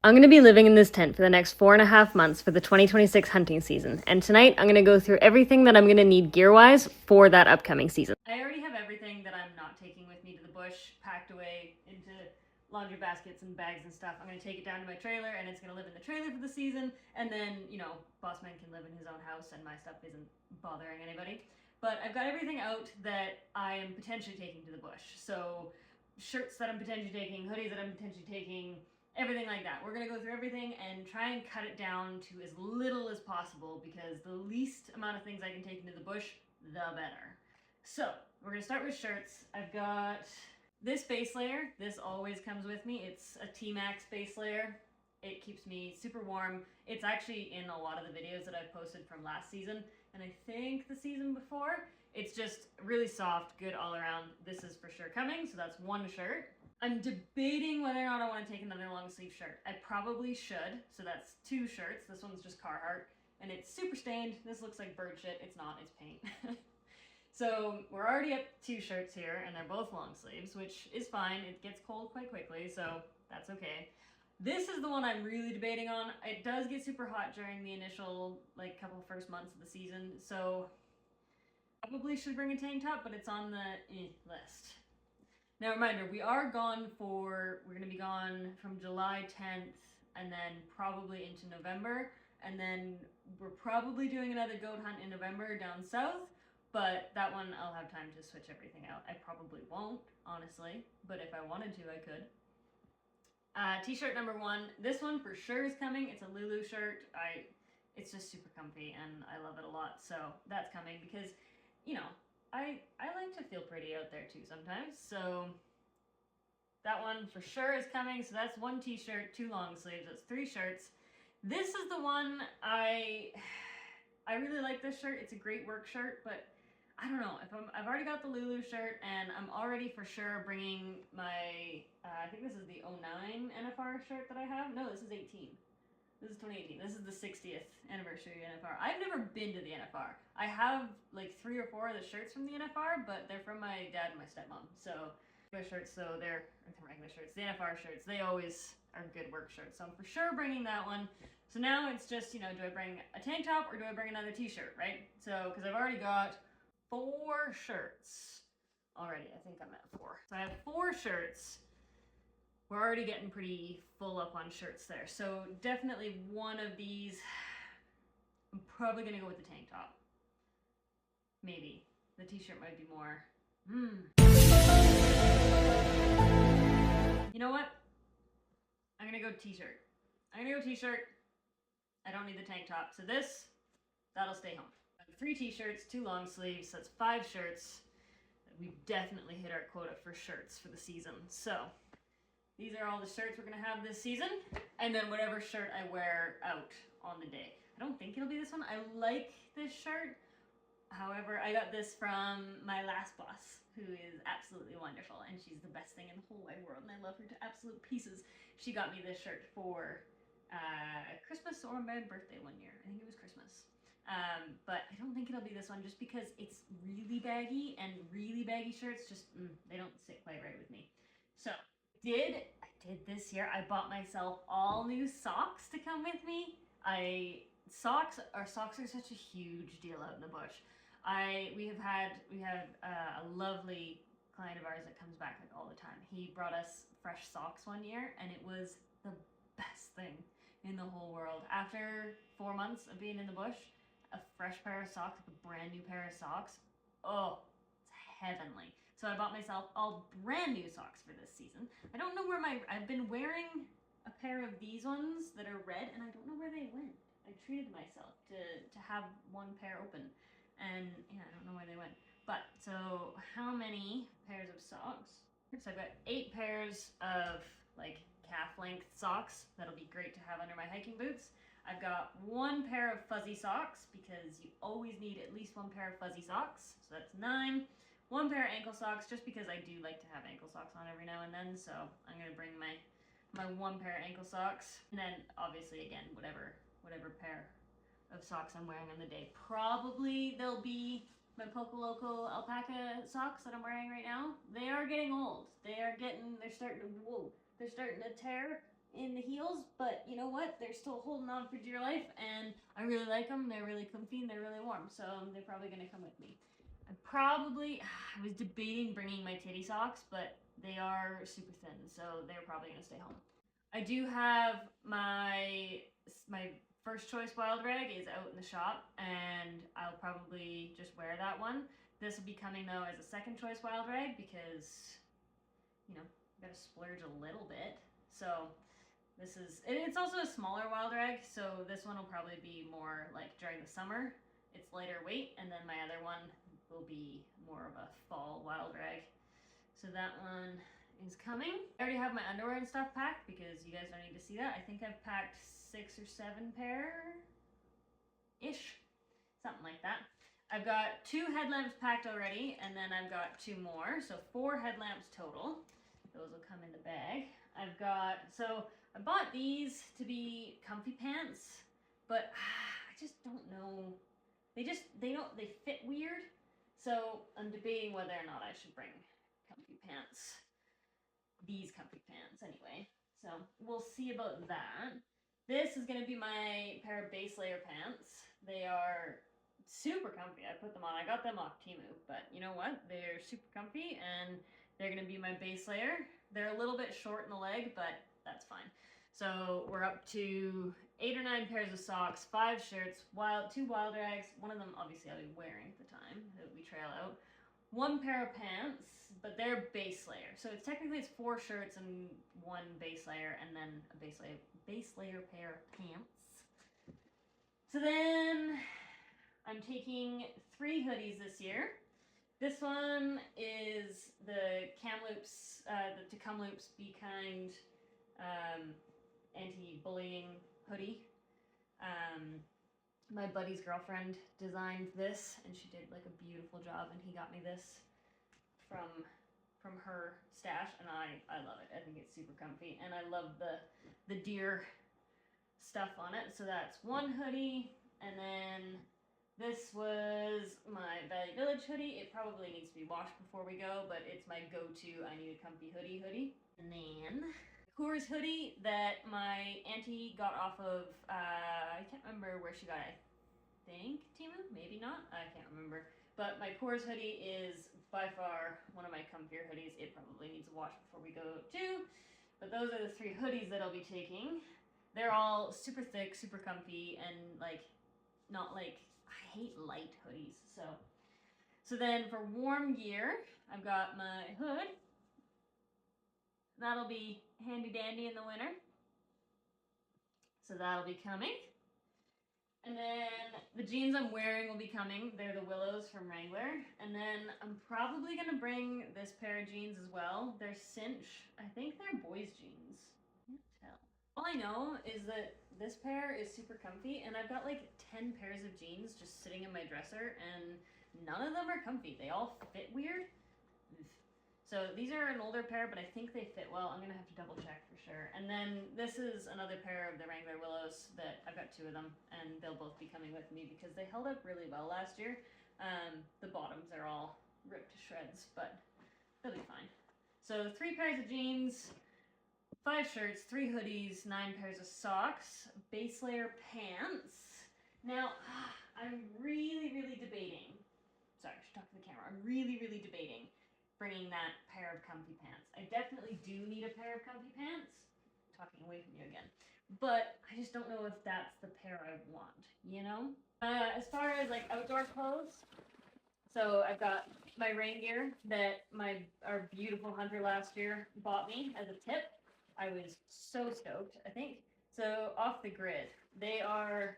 I'm going to be living in this tent for the next 4.5 months for the 2026 hunting season, and tonight I'm going to go through everything that I'm going to need gear-wise for that upcoming season. I already have everything that I'm not taking with me to the bush packed away into laundry baskets and bags and stuff. I'm going to take it down to my trailer, and it's going to live in the trailer for the season, and then, Boss Man can live in his own house, and my stuff isn't bothering anybody. But I've got everything out that I am potentially taking to the bush. So shirts that I'm potentially taking, hoodies that I'm potentially taking, everything like that. We're gonna go through everything and try and cut it down to as little as possible, because the least amount of things I can take into the bush, the better. So we're gonna start with shirts. I've got this base layer. This always comes with me. It's a T-Max base layer. It keeps me super warm. It's actually in a lot of the videos that I've posted from last season, and I think the season before. It's just really soft, good all around. This is for sure coming, so that's one shirt. I'm debating whether or not I want to take another long sleeve shirt. I probably should, so that's 2 shirts. This one's just Carhartt, and it's super stained. This looks like bird shit. It's not, it's paint. So we're already up 2 shirts here, and they're both long sleeves, which is fine. It gets cold quite quickly, so that's okay. This is the one I'm really debating on. It does get super hot during the initial, couple first months of the season, so probably should bring a tank top, but it's on the list. Now, reminder, we're going to be gone from July 10th and then probably into November. And then we're probably doing another goat hunt in November down south, but that one I'll have time to switch everything out. I probably won't, honestly, but if I wanted to, I could. T-shirt number 1. This one for sure is coming. It's a Lulu shirt. It's just super comfy and I love it a lot. So that's coming because, I like to feel pretty out there too sometimes. So that one for sure is coming. So that's 1 t-shirt, 2 long sleeves. That's 3 shirts. This is the one I really like this shirt. It's a great work shirt, but I don't know if I've already got the Lulu shirt, and I'm already for sure bringing my I think this is the 09 NFR shirt that I have. No, this is 18. This is 2018. This is the 60th anniversary NFR. I've never been to the NFR. I have 3 or 4 of the shirts from the NFR, but they're from my dad and my stepmom. So my shirts, so they're the regular shirts. The NFR shirts, they always are good work shirts. So I'm for sure bringing that one. So now it's just, do I bring a tank top or do I bring another t-shirt, right? So, because I've already got 4 shirts already. I think I'm at 4. So I have 4 shirts. We're already getting pretty full up on shirts there. So definitely one of these, I'm probably going to go with the tank top. Maybe. The t-shirt might be more. You know what? I'm going to go t-shirt. I don't need the tank top. So that'll stay home. 3 t-shirts, 2 long sleeves. That's 5 shirts. We've definitely hit our quota for shirts for the season. So these are all the shirts we're going to have this season, and then whatever shirt I wear out on the day. I don't think it'll be this one. I like this shirt. However, I got this from my last boss, who is absolutely wonderful, and she's the best thing in the whole wide world, and I love her to absolute pieces. She got me this shirt for Christmas or my birthday one year. I think it was Christmas. But I don't think it'll be this one, just because it's really baggy, and really baggy shirts just, they don't sit quite right with me. So I did this year. I bought myself all new socks to come with me. Socks are such a huge deal out in the bush. We have a lovely client of ours that comes back all the time. He brought us fresh socks one year, and it was the best thing in the whole world. After 4 months of being in the bush, a fresh pair of socks, like a brand new pair of socks, oh, it's heavenly. So I bought myself all brand new socks for this season. I don't know where I've been wearing a pair of these ones that are red, and I don't know where they went. I treated myself to have 1 pair open, and yeah, I don't know where they went. But, so how many pairs of socks? So I've got 8 pairs of calf length socks. That'll be great to have under my hiking boots. I've got 1 pair of fuzzy socks, because you always need at least 1 pair of fuzzy socks. So that's 9. 1 pair of ankle socks, just because I do like to have ankle socks on every now and then. So I'm gonna bring my 1 pair of ankle socks, and then obviously again whatever pair of socks I'm wearing on the day. Probably they'll be my Poco Loco alpaca socks that I'm wearing right now. They are getting old. They're starting to tear. in the heels, but you know what? They're still holding on for dear life, and I really like them. They're really comfy and they're really warm, so they're probably gonna come with me. I was debating bringing my titty socks, but they are super thin, so they're probably gonna stay home. I do have my first choice wild rag is out in the shop, and I'll probably just wear that one. This will be coming though as a second choice wild rag because, you know, gotta splurge a little bit. So this is, it's also a smaller wild rag, so this one will probably be more like during the summer. It's lighter weight, and then my other one will be more of a fall wild rag. So that one is coming. I already have my underwear and stuff packed because you guys don't need to see that. I think I've packed 6 or 7 pair-ish, something like that. I've got 2 headlamps packed already, and then I've got 2 more, so 4 headlamps total. Those will come in the bag. So I bought these to be comfy pants, but I just don't know. They fit weird. So I'm debating whether or not I should bring comfy pants. These comfy pants anyway. So we'll see about that. This is gonna be my pair of base layer pants. They are super comfy. I put them on. I got them off Temu, but you know what? They're super comfy and they're gonna be my base layer. They're a little bit short in the leg, but that's fine. So we're up to 8 or 9 pairs of socks, 5 shirts, 2 wild rags. One of them obviously I'll be wearing at the time that we trail out. 1 pair of pants, but they're base layer. So it's 4 shirts and 1 base layer, and then a base layer pair of pants. So then I'm taking 3 hoodies this year. This one is the Kamloops, the To Kamloops Be Kind anti-bullying hoodie. My buddy's girlfriend designed this, and she did like a beautiful job, and he got me this from her stash, and I love it. I think it's super comfy, and I love the deer stuff on it. So that's 1 hoodie, and then this was my Valley Village hoodie. It probably needs to be washed before we go, but it's my go-to I need a comfy hoodie. And then Coors hoodie that my auntie got off of, I can't remember where she got it. I think Temu, maybe not, I can't remember. But my Coors hoodie is by far one of my comfier hoodies. It probably needs a wash before we go too. But those are the 3 hoodies that I'll be taking. They're all super thick, super comfy, and like, not like, I hate light hoodies. So then for warm gear, I've got my hood. That'll be handy dandy in the winter. So that'll be coming. And then the jeans I'm wearing will be coming. They're the Willows from Wrangler. And then I'm probably gonna bring this pair of jeans as well. They're cinch. I think they're boys' jeans. Can't tell. All I know is that this pair is super comfy, and I've got like 10 pairs of jeans just sitting in my dresser, and none of them are comfy. They all fit weird. So these are an older pair, but I think they fit well. I'm gonna have to double check for sure. And then this is another pair of the Wrangler Willows that I've got 2 of them, and they'll both be coming with me because they held up really well last year. The bottoms are all ripped to shreds, but they'll be fine. So 3 pairs of jeans, 5 shirts, 3 hoodies, 9 pairs of socks, base layer pants. Now, I'm really debating. Sorry, I should talk to the camera. I'm really debating bringing that pair of comfy pants. I definitely do need a pair of comfy pants. I'm talking away from you again. But I just don't know if that's the pair I want, you know? As far as like outdoor clothes, so I've got my rain gear that our beautiful hunter last year bought me as a tip. I was so stoked, I think. So Off the Grid, they are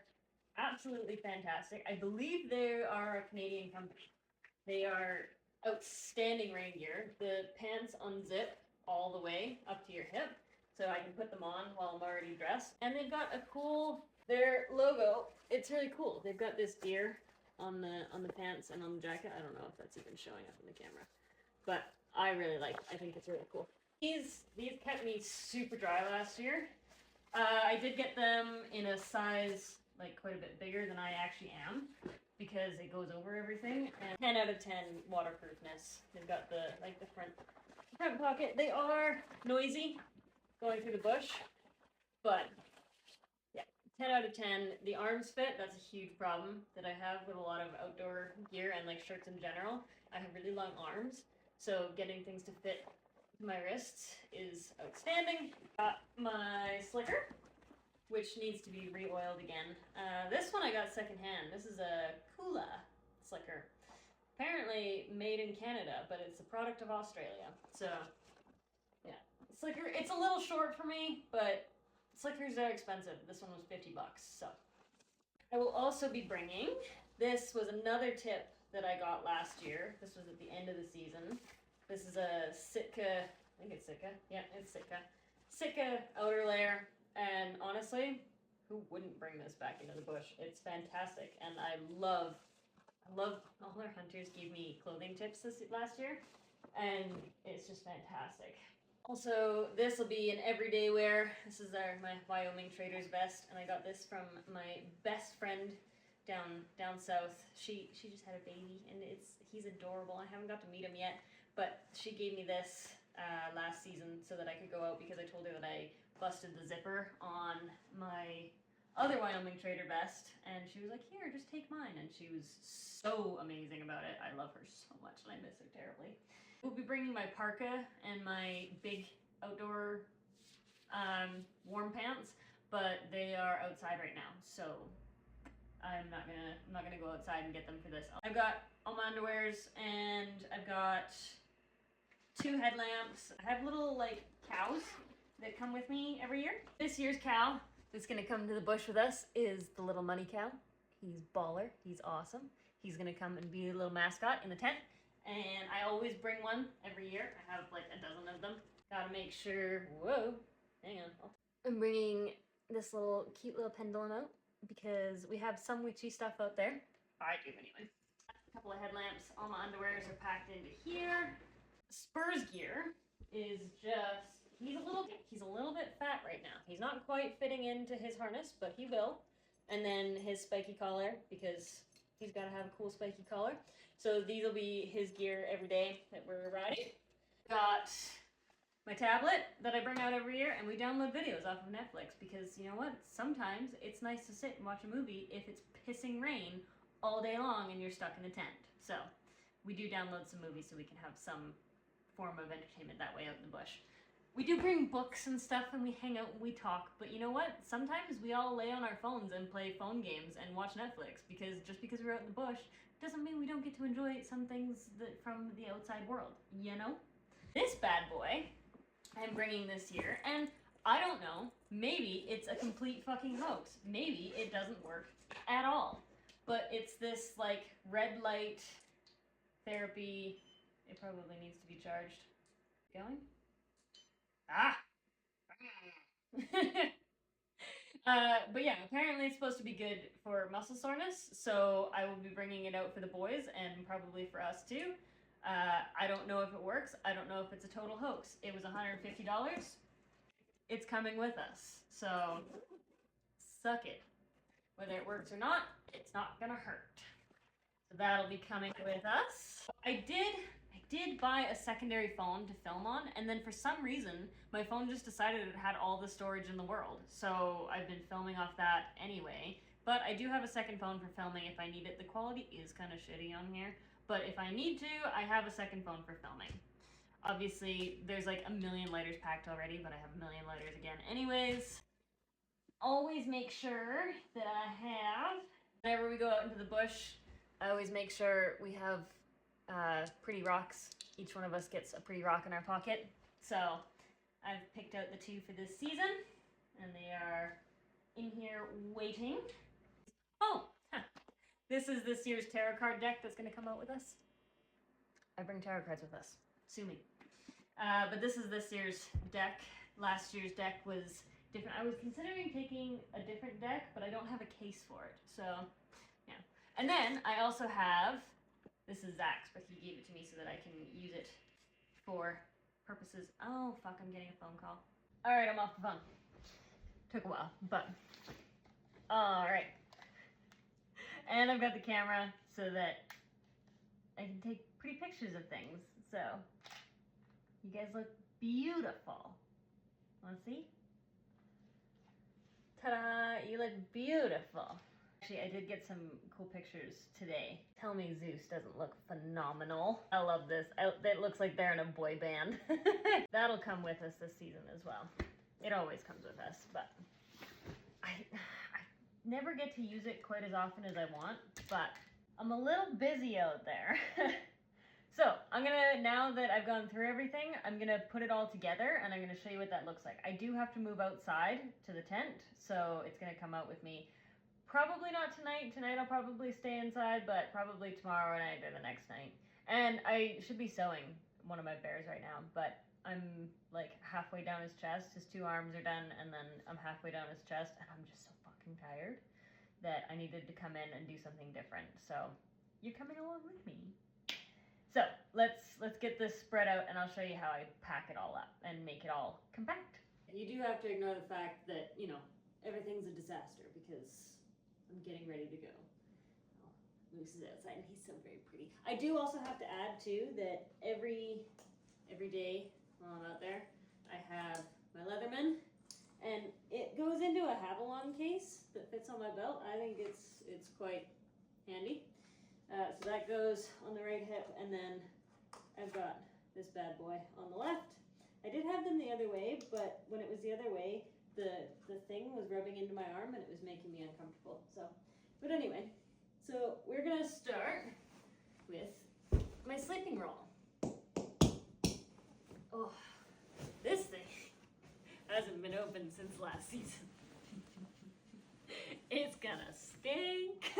absolutely fantastic. I believe they are a Canadian company. They are outstanding rain gear. The pants unzip all the way up to your hip, so I can put them on while I'm already dressed. And they've got their logo, it's really cool. They've got this deer on the pants and on the jacket. I don't know if that's even showing up in the camera, but I think it's really cool. These kept me super dry last year. I did get them in a size like quite a bit bigger than I actually am, because it goes over everything, and 10 out of 10 waterproofness. They've got the front pocket. They are noisy going through the bush, But yeah, 10 out of 10. The arms fit, that's a huge problem that I have with a lot of outdoor gear and like shirts in general. I have really long arms, so getting things to fit my wrists is outstanding. Got my slicker, which needs to be re-oiled again. This one I got secondhand. This is a Kula slicker. Apparently made in Canada, but it's a product of Australia. So yeah, slicker, it's a little short for me, but slickers are expensive. This one was 50 bucks, so. I will also be bringing, this was another tip that I got last year. This was at the end of the season. This is a Sitka, I think it's Sitka. Yeah, it's Sitka. Sitka outer layer. And honestly, who wouldn't bring this back into the bush? It's fantastic. And I love all our hunters gave me clothing tips this last year. And it's just fantastic. Also, this will be an everyday wear. This is my Wyoming Trader's vest, and I got this from my best friend down south. She just had a baby, and he's adorable. I haven't got to meet him yet, but she gave me this last season so that I could go out because I told her that I busted the zipper on my other Wyoming Trader vest, and she was like, "Here, just take mine," and she was so amazing about it. I love her so much, and I miss her terribly. We'll be bringing my parka and my big outdoor warm pants, but they are outside right now, so I'm not gonna go outside and get them for this. I've got all my underwears, and I've got 2 headlamps. I have little like cows that come with me every year. This year's cow that's gonna come to the bush with us is the little money cow. He's baller, he's awesome. He's gonna come and be a little mascot in the tent. And I always bring one every year. I have like a dozen of them. Gotta make sure, whoa, hang on. I'm bringing this cute little pendulum out because we have some witchy stuff out there. I do anyway. A couple of headlamps. All my underwears are packed into here. Spurs gear is just, he's a little bit fat right now. He's not quite fitting into his harness, but he will. And then his spiky collar, because he's got to have a cool spiky collar. So these will be his gear every day that we're riding. Got my tablet that I bring out every year, and we download videos off of Netflix because you know what? Sometimes it's nice to sit and watch a movie if it's pissing rain all day long and you're stuck in a tent. So we do download some movies so we can have some form of entertainment that way out in the bush. We do bring books and stuff and we hang out and we talk, but you know what? Sometimes we all lay on our phones and play phone games and watch Netflix because just because we're out in the bush doesn't mean we don't get to enjoy some things from the outside world, you know? This bad boy I'm bringing this year, and I don't know, maybe it's a complete fucking hoax. Maybe it doesn't work at all. But it's this like red light therapy. It probably needs to be charged. Going? Ah! But yeah, apparently it's supposed to be good for muscle soreness, so I will be bringing it out for the boys and probably for us too. I don't know if it works. I don't know if it's a total hoax. It was $150. It's coming with us, so suck it. Whether it works or not, it's not gonna hurt. So that'll be coming with us. I did buy a secondary phone to film on, and then for some reason, my phone just decided it had all the storage in the world. So I've been filming off that anyway. But I do have a second phone for filming if I need it. The quality is kind of shitty on here, but if I need to, I have a second phone for filming. Obviously, there's like a million lighters packed already, but I have a million lighters again anyways. Always make sure that I have, whenever we go out into the bush, I always make sure we have pretty rocks. Each one of us gets a pretty rock in our pocket. So I've picked out the 2 for this season, and they are in here waiting. Oh, this is this year's tarot card deck that's going to come out with us. I bring tarot cards with us. Sue me. But this is this year's deck. Last year's deck was different. I was considering taking a different deck, but I don't have a case for it. So, yeah. And then I also have, this is Zach's, but he gave it to me so that I can use it for purposes. Oh, fuck, I'm getting a phone call. All right, I'm off the phone. Took a while, but all right. And I've got the camera so that I can take pretty pictures of things. So you guys look beautiful. Want to see? look beautiful. Actually, I did get some cool pictures today. Tell me Zeus doesn't look phenomenal. I love this. It looks like they're in a boy band. That'll come with us this season as well. It always comes with us, but I never get to use it quite as often as I want, but I'm a little busy out there. So I'm gonna, now that I've gone through everything, I'm gonna put it all together and I'm gonna show you what that looks like. I do have to move outside to the tent, so it's gonna come out with me. Probably not tonight. Tonight I'll probably stay inside, but probably tomorrow night or the next night. And I should be sewing one of my bears right now, but I'm like halfway down his chest. His 2 arms are done, and then I'm halfway down his chest, and I'm just so fucking tired that I needed to come in and do something different. So you're coming along with me. So let's get this spread out, and I'll show you how I pack it all up and make it all compact. You do have to ignore the fact that, you know, everything's a disaster because I'm getting ready to go. Oh, Moose is outside and he's so very pretty. I do also have to add too that every day while I'm out there, I have my Leatherman, and it goes into a Havalon case that fits on my belt. I think it's quite handy. So that goes on the right hip, and then I've got this bad boy on the left. I did have them the other way, but when it was the other way, the thing was rubbing into my arm and it was making me uncomfortable. So, but anyway, so we're gonna start with my sleeping roll. Oh, this thing hasn't been opened since last season. It's gonna stink.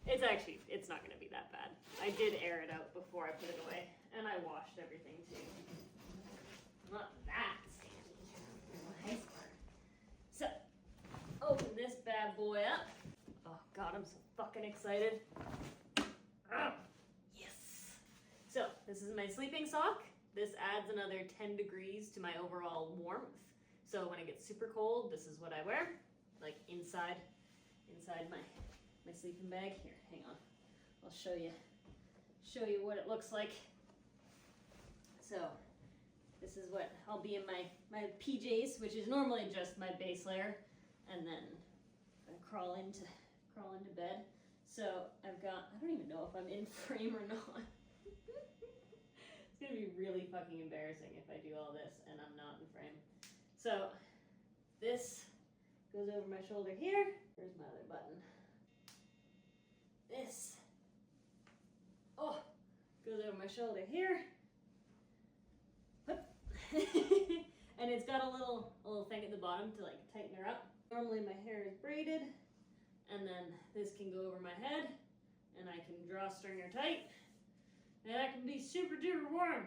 It's not gonna be that bad. I did air it out before I put it away, and I washed everything too. Not that stinky. Nice part. So, open this bad boy up. Oh God, I'm so fucking excited. Oh, yes. So, this is my sleeping sock. This adds another 10 degrees to my overall warmth. So when it gets super cold, this is what I wear, like inside my sleeping bag. Here, hang on. I'll show you what it looks like. So this is what I'll be in my PJs, which is normally just my base layer, and then I crawl into bed. So I've got, I don't even know if I'm in frame or not. It's gonna be really fucking embarrassing if I do all this and I'm not in frame. So this goes over my shoulder here. Where's my other button? This, oh, goes over my shoulder here. And it's got a little thing at the bottom to like tighten her up. Normally my hair is braided, and then this can go over my head, and I can drawstring her tight, and I can be super duper warm.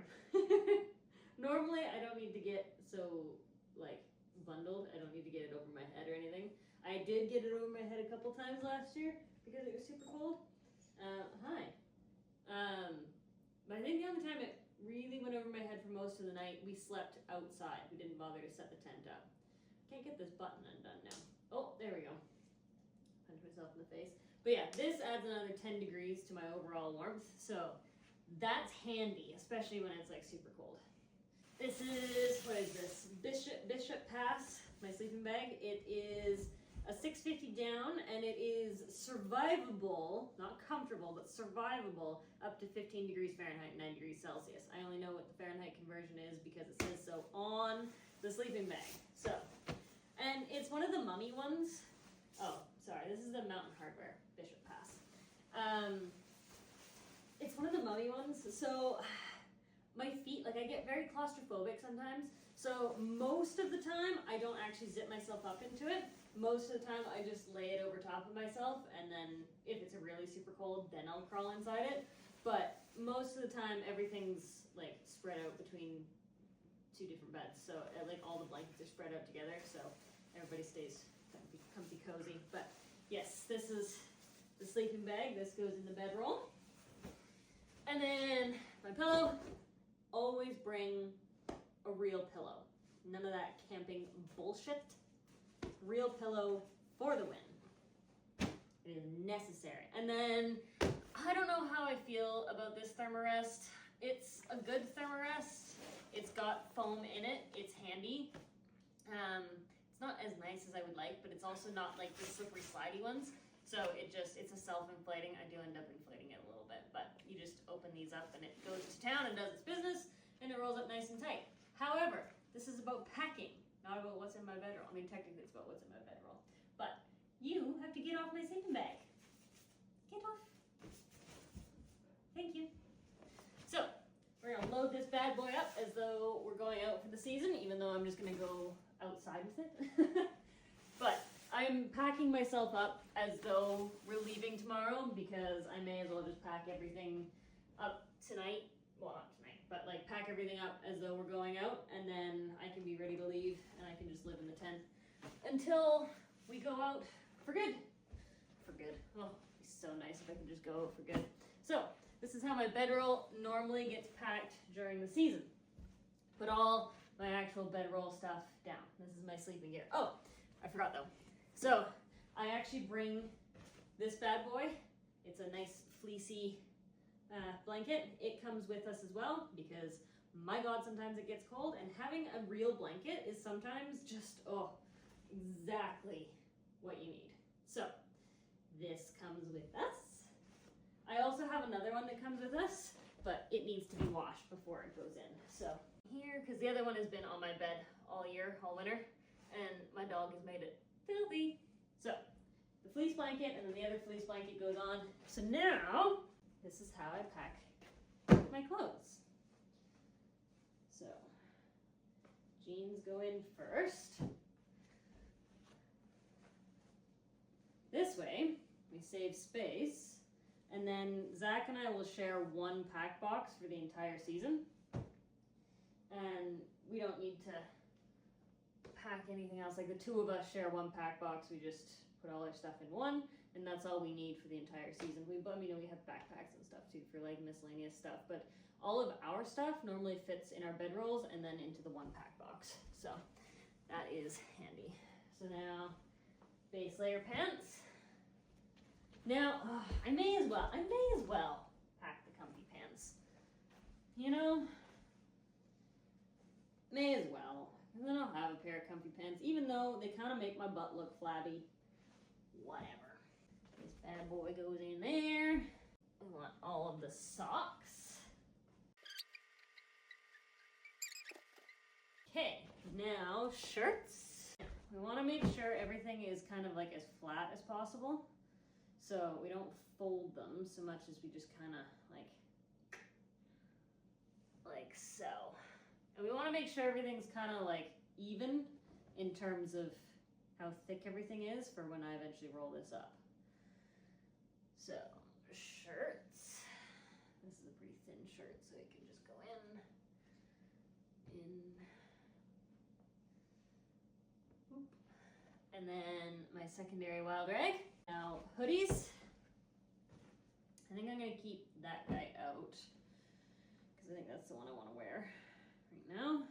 Normally I don't need to get so like bundled. I don't need to get it over my head or anything. I did get it over my head a couple times last year because it was super cold. Hi. But I think the only time it really went over my head for most of the night, we slept outside. We didn't bother to set the tent up. Can't get this button undone now. Oh, there we go. Punch myself in the face. But yeah, this adds another 10 degrees to my overall warmth. So that's handy, especially when it's like super cold. This is, what is this? Bishop Pass, my sleeping bag. It is a 650 down, and it is survivable, not comfortable, but survivable up to 15 degrees Fahrenheit, 9 degrees Celsius. I only know what the Fahrenheit conversion is because it says so on the sleeping bag. So, and it's one of the mummy ones. Oh, sorry, this is the Mountain Hardwear Bishop Pass. It's one of the mummy ones, so my feet, like I get very claustrophobic sometimes, so most of the time I don't actually zip myself up into it. Most of the time I just lay it over top of myself, and then if it's a really super cold, then I'll crawl inside it. But most of the time everything's like spread out between 2 different beds, so like all the blankets are spread out together, so everybody stays comfy cozy. But yes, this is the sleeping bag. This goes in the bedroll. And then my pillow. Always bring a real pillow. None of that camping bullshit. Real pillow for the win. It is necessary. And then, I don't know how I feel about this Thermarest. It's a good Thermarest. It's got foam in it. It's handy. It's It's not as nice as I would like, but it's also not like the slippery slidey ones. So it's a self-inflating. I do end up inflating it a little bit, but you just open these up and it goes to town and does its business and it rolls up nice and tight. However, this is about packing, not about what's in my bedroll. I mean, technically it's about what's in my bedroll, but you have to get off my sleeping bag. Get off. Thank you. So, we're gonna load this bad boy up as though we're going out for the season, even though I'm just gonna go outside with it. But I'm packing myself up as though we're leaving tomorrow because I may as well just pack everything up tonight. Well, not tonight, but like pack everything up as though we're going out, and then I can be ready to leave and I can just live in the tent until we go out for good. For good. Oh, it'd be so nice if I could just go out for good. So, this is how my bedroll normally gets packed during the season. Put all my actual bedroll stuff down. This is my sleeping gear. Oh, I forgot though. So, I actually bring this bad boy. It's a nice fleecy blanket. It comes with us as well because, my God, sometimes it gets cold, and having a real blanket is sometimes just, exactly what you need. So, this comes with us. I also have another one that comes with us, but it needs to be washed before it goes in. So here, because the other one has been on my bed all year, all winter, and my dog has made it filthy. So the fleece blanket and then the other fleece blanket goes on. So now, this is how I pack my clothes. So jeans go in first. This way, we save space. And then Zach and I will share one pack box for the entire season. And we don't need to pack anything else. Like the two of us share one pack box. We just put all our stuff in one, and that's all we need for the entire season. We have backpacks and stuff too for like miscellaneous stuff. But all of our stuff normally fits in our bedrolls and then into the one pack box. So that is handy. So now, base layer pants. Now, I may as well pack the comfy pants. You know, may as well. And then I'll have a pair of comfy pants, even though they kind of make my butt look flabby. Whatever. This bad boy goes in there. I want all of the socks. Okay, now shirts. We want to make sure everything is kind of like as flat as possible. So we don't fold them so much as we just kind of like so. And we want to make sure everything's kind of like even in terms of how thick everything is for when I eventually roll this up. So shirts. This is a pretty thin shirt, so it can just go in. Oop. And then my secondary wild rag. Now, hoodies. I think I'm going to keep that guy out because I think that's the one I want to wear right now.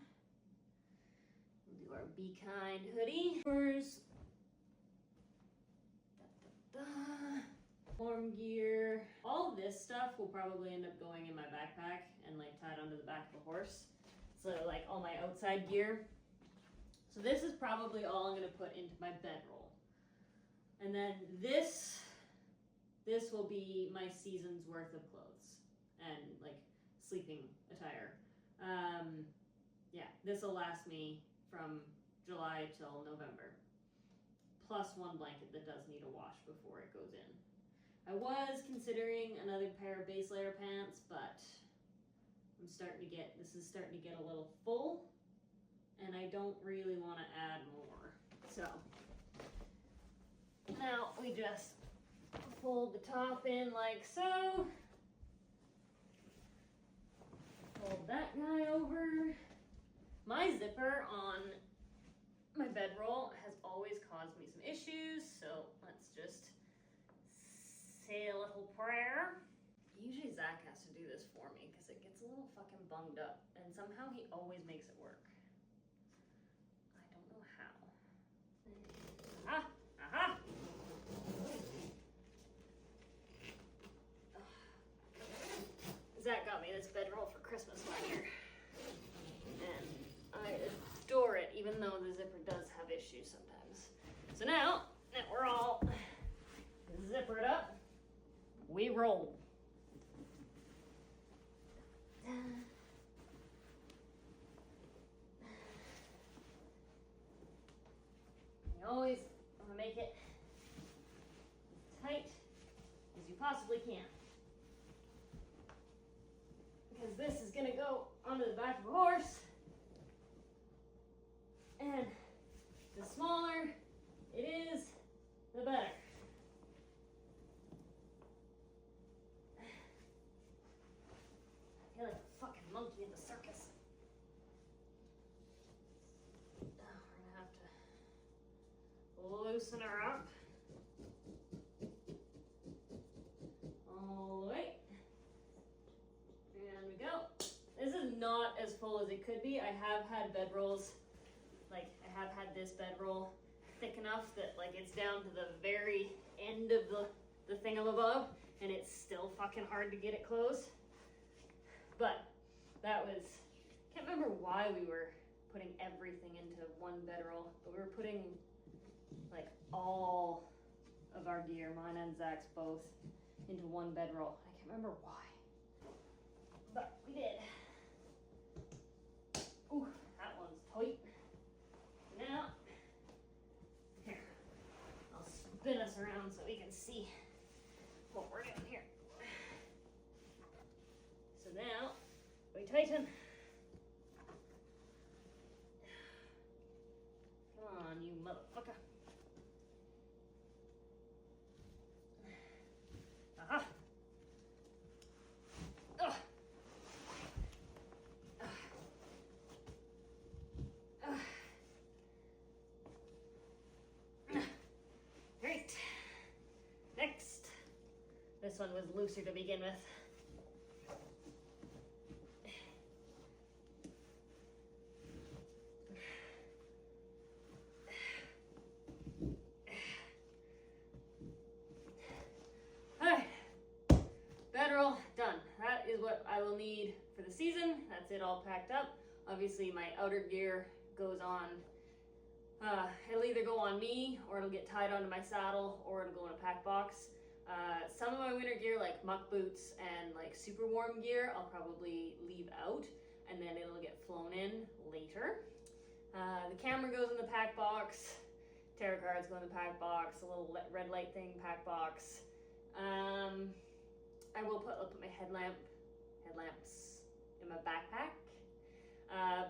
We'll do our Be Kind hoodie. Warm gear. All of this stuff will probably end up going in my backpack and like tied onto the back of the horse. So like all my outside gear. So this is probably all I'm going to put into my bedroll. And then this will be my season's worth of clothes and like sleeping attire. Yeah, this will last me from July till November. Plus one blanket that does need a wash before it goes in. I was considering another pair of base layer pants, but this is starting to get a little full and I don't really want to add more. So now we just fold the top in like so. Fold that guy over. My zipper on my bedroll has always caused me some issues, so let's just say a little prayer. Usually Zach has to do this for me because it gets a little fucking bunged up, and somehow he always makes it work. I don't know how. Aha! Aha! Zach got me this bedroll for Christmas one year, and I adore it, even though the zipper does have issues. issues sometimes. So now that we're all zippered up, we roll. You always want to make it as tight as you possibly can. Because this is going to go onto the back of a horse. And the smaller it is, the better. I feel like a fucking monkey in the circus. We're gonna have to loosen her up. All the way. And we go. This is not as full as it could be. I have had bedrolls, like I have had this bedroll thick enough that like it's down to the very end of the thing up above, and it's still fucking hard to get it closed. But that was, can't remember why we were putting everything into one bedroll, but we were putting like all of our gear, mine and Zach's both, into one bedroll. I can't remember why, but we did. Ooh, that one's tight. Now, here, I'll spin us around so we can see what we're doing here. So now, we tighten. Come on, you motherfucker. Aha! Ugh. Great. Next. This one was looser to begin with. Alright. Bedroll done. That is what I will need for the season. That's it all packed up. Obviously my outer gear goes on. It'll either go on me, or it'll get tied onto my saddle, or it'll go in a pack box. Some of my winter gear, like muck boots and like super warm gear, I'll probably leave out, and then it'll get flown in later. The camera goes in the pack box, tarot cards go in the pack box, a little red light thing, pack box. I'll put my headlamps in my backpack.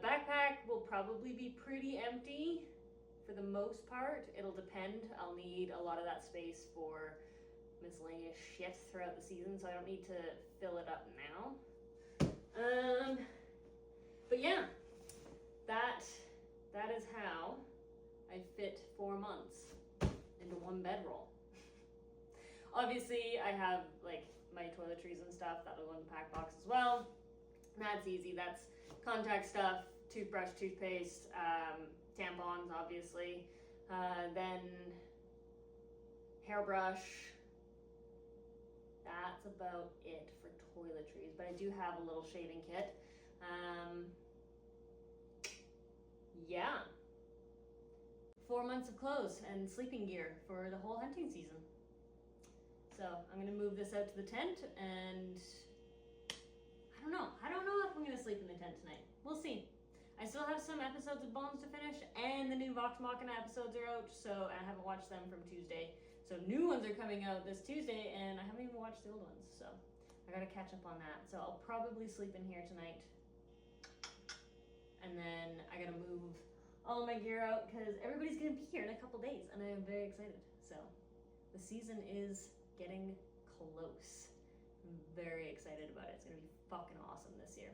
Backpack will probably be pretty empty for the most part. It'll depend. I'll need a lot of that space for miscellaneous shit throughout the season, so I don't need to fill it up now. But yeah, that is how I fit 4 months into one bedroll. Obviously, I have like my toiletries and stuff that'll go in the pack box as well. That's easy. That's contact stuff, toothbrush, toothpaste, tampons, obviously. Then hairbrush. That's about it for toiletries. But I do have a little shaving kit. Yeah. 4 months of clothes and sleeping gear for the whole hunting season. So I'm gonna move this out to the tent, and I don't know if I'm gonna sleep in the tent tonight. We'll see. I still have some episodes of Bones to finish, and the new Vox Machina episodes are out, so I haven't watched them from Tuesday. So new ones are coming out this Tuesday, and I haven't even watched the old ones, so I gotta catch up on that. So I'll probably sleep in here tonight. And then I gotta move all my gear out, because everybody's gonna be here in a couple days, and I am very excited. So the season is getting close. I'm very excited about it. It's gonna be fucking awesome this year.